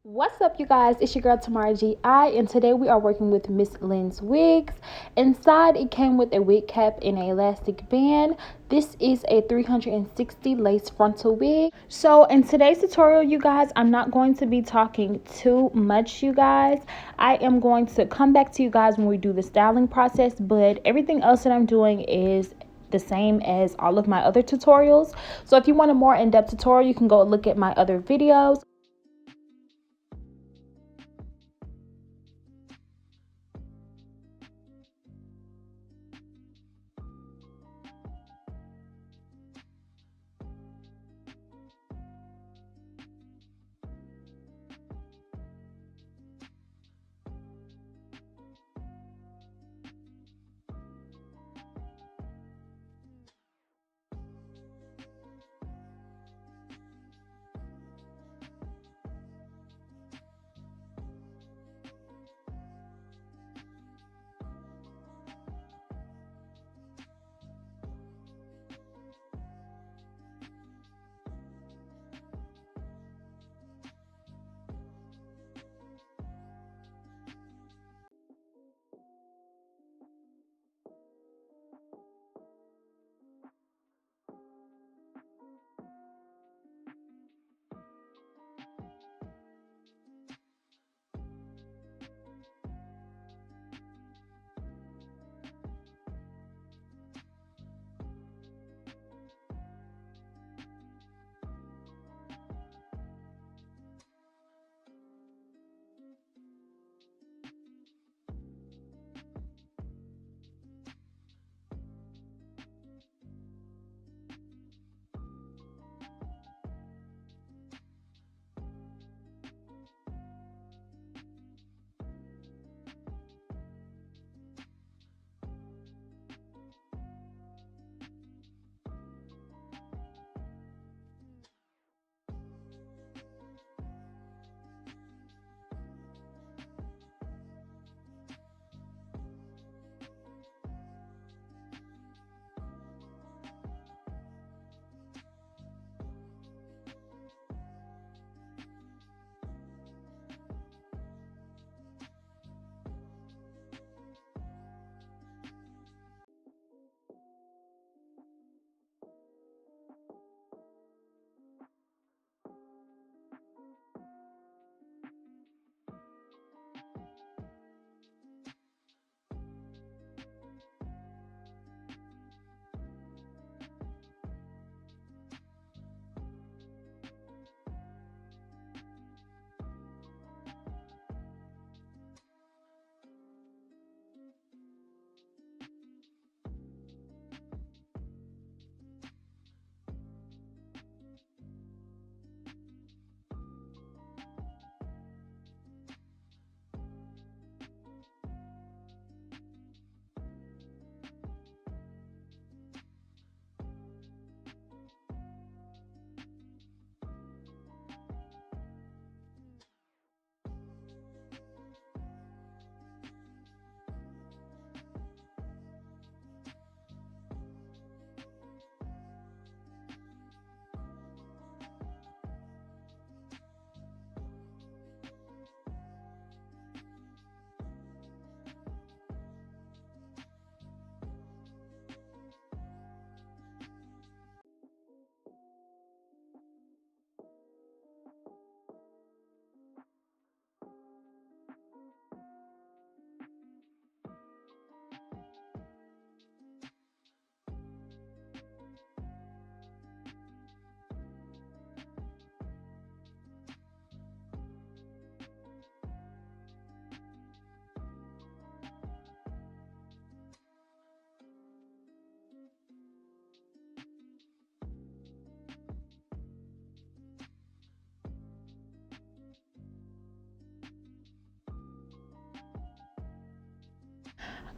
What's up, you guys? It's your girl Tymarrahgi, and today we are working with Mslynn's wigs. Inside it came with a wig cap and an elastic band. This is a 360 lace frontal wig. So in today's tutorial, you guys, I'm not going to be talking too much, you guys. I am going to come back to you guys when we do the styling process, but everything else that I'm doing is the same as all of my other tutorials. So if you want a more in-depth tutorial, you can go look at my other videos.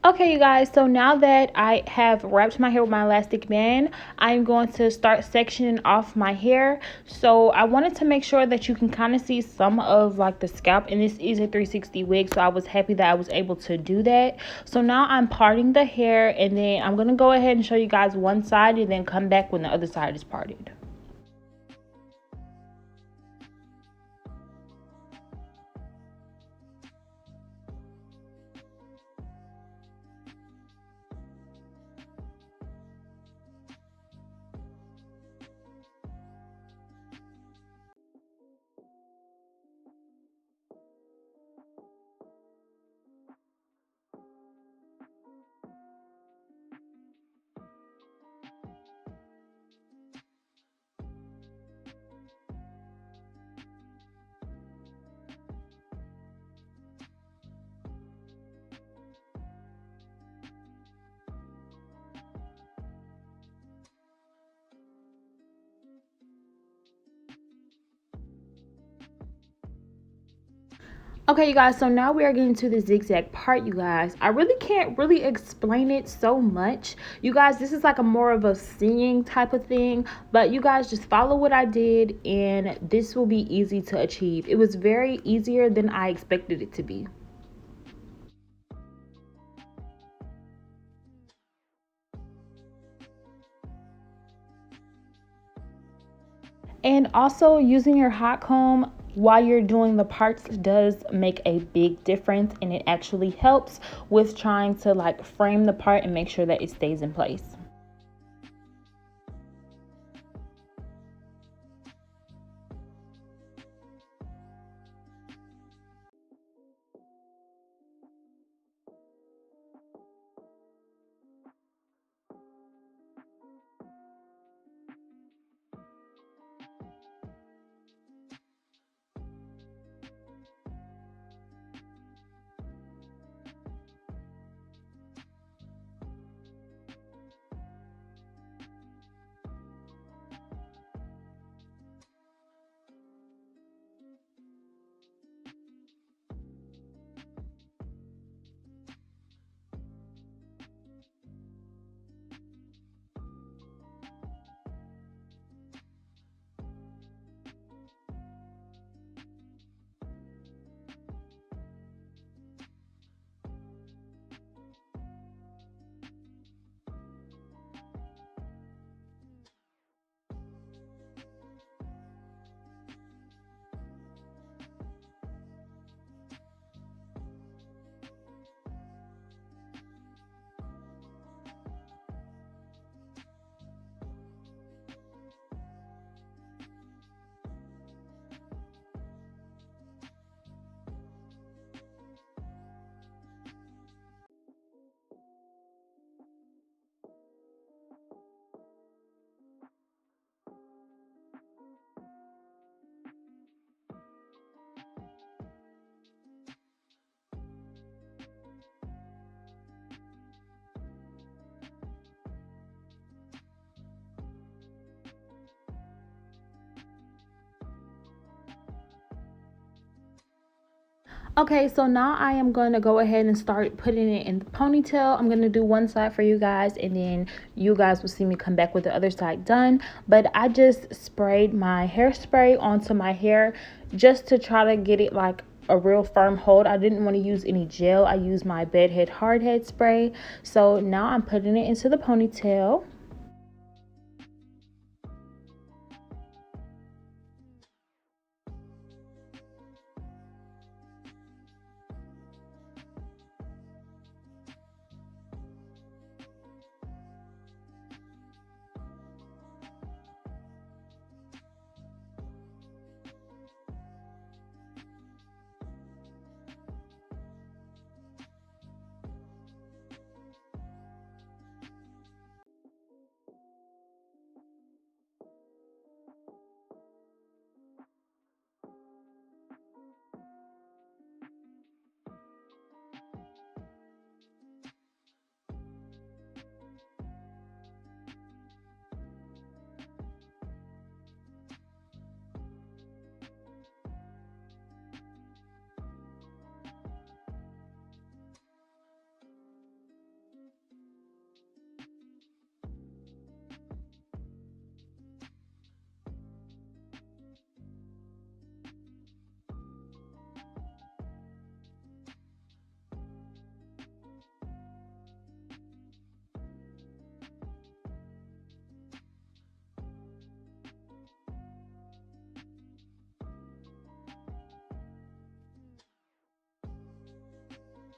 Okay, you guys, so now that I have wrapped my hair with my elastic band, I'm going to start sectioning off my hair. So I wanted to make sure that you can kind of see some of like the scalp, and this is a 360 wig, so I was happy that I was able to do that. So now I'm parting the hair, and then I'm going to go ahead and show you guys one side and then come back when the other side is parted. Okay, you guys, so now we are getting to the zigzag part, you guys. I really can't really explain it so much. You guys, this is like a more of a seeing type of thing, but you guys just follow what I did and this will be easy to achieve. It was very easier than I expected it to be. And also using your hot comb while you're doing the parts does make a big difference, and it actually helps with trying to like frame the part and make sure that it stays in place. Okay, so now I am going to go ahead and start putting it in the ponytail. I'm going to do one side for you guys, and then you guys will see me come back with the other side done. But I just sprayed my hairspray onto my hair just to try to get it like a real firm hold. I didn't want to use any gel. I used my bedhead hardhead spray. So now I'm putting it into the ponytail.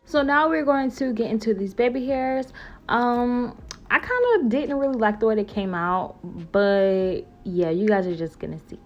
So now we're going to get into these baby hairs. I kind of didn't really like the way they came out, but yeah, you guys are just gonna see.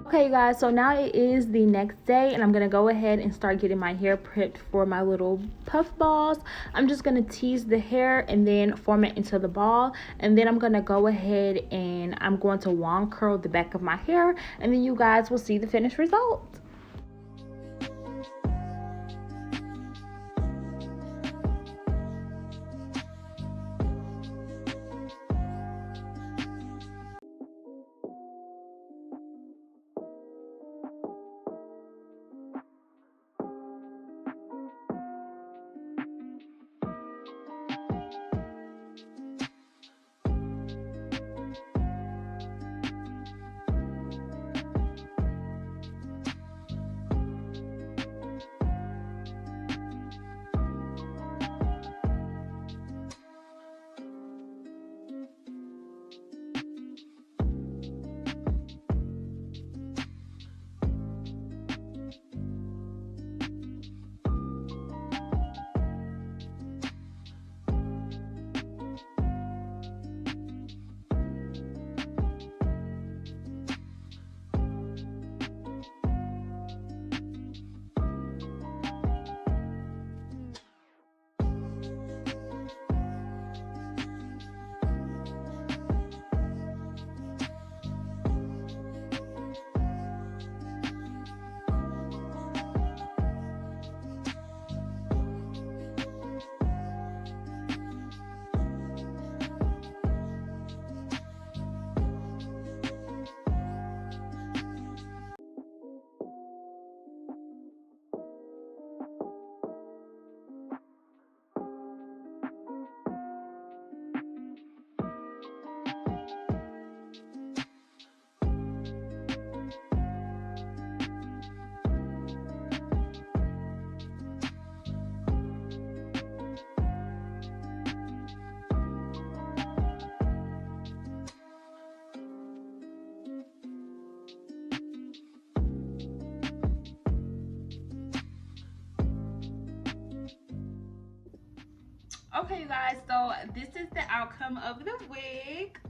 Okay guys, so now it is the next day and I'm gonna go ahead and start getting my hair prepped for my little puff balls. I'm just gonna tease the hair and then form it into the ball, and then I'm gonna go ahead and I'm going to wand curl the back of my hair, and then you guys will see the finished result. Okay you guys, so this is the outcome of the wig.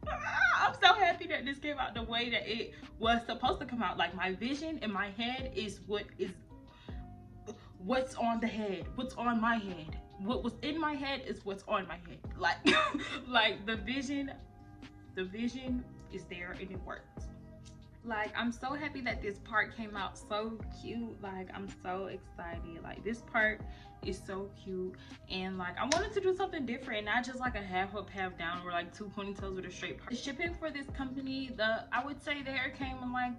I'm so happy that this came out the way that it was supposed to come out. Like, my vision in my head is what's on the head, what's on my head. What was in my head is what's on my head. Like like the vision is there and it works. Like, I'm so happy that this part came out so cute. Like, I'm so excited. Like, this part is so cute, and like, I wanted to do something different, not just like a half up half down or like two ponytails with a straight part. The shipping for this company, I would say the hair came in like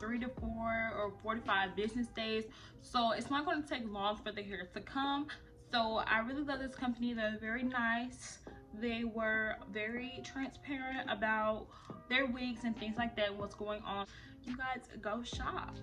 3 to 4 or 45 business days, so it's not going to take long for the hair to come. So I really love this company. They're very nice. They were very transparent about their wigs and things like that, what's going on. You guys, go shop.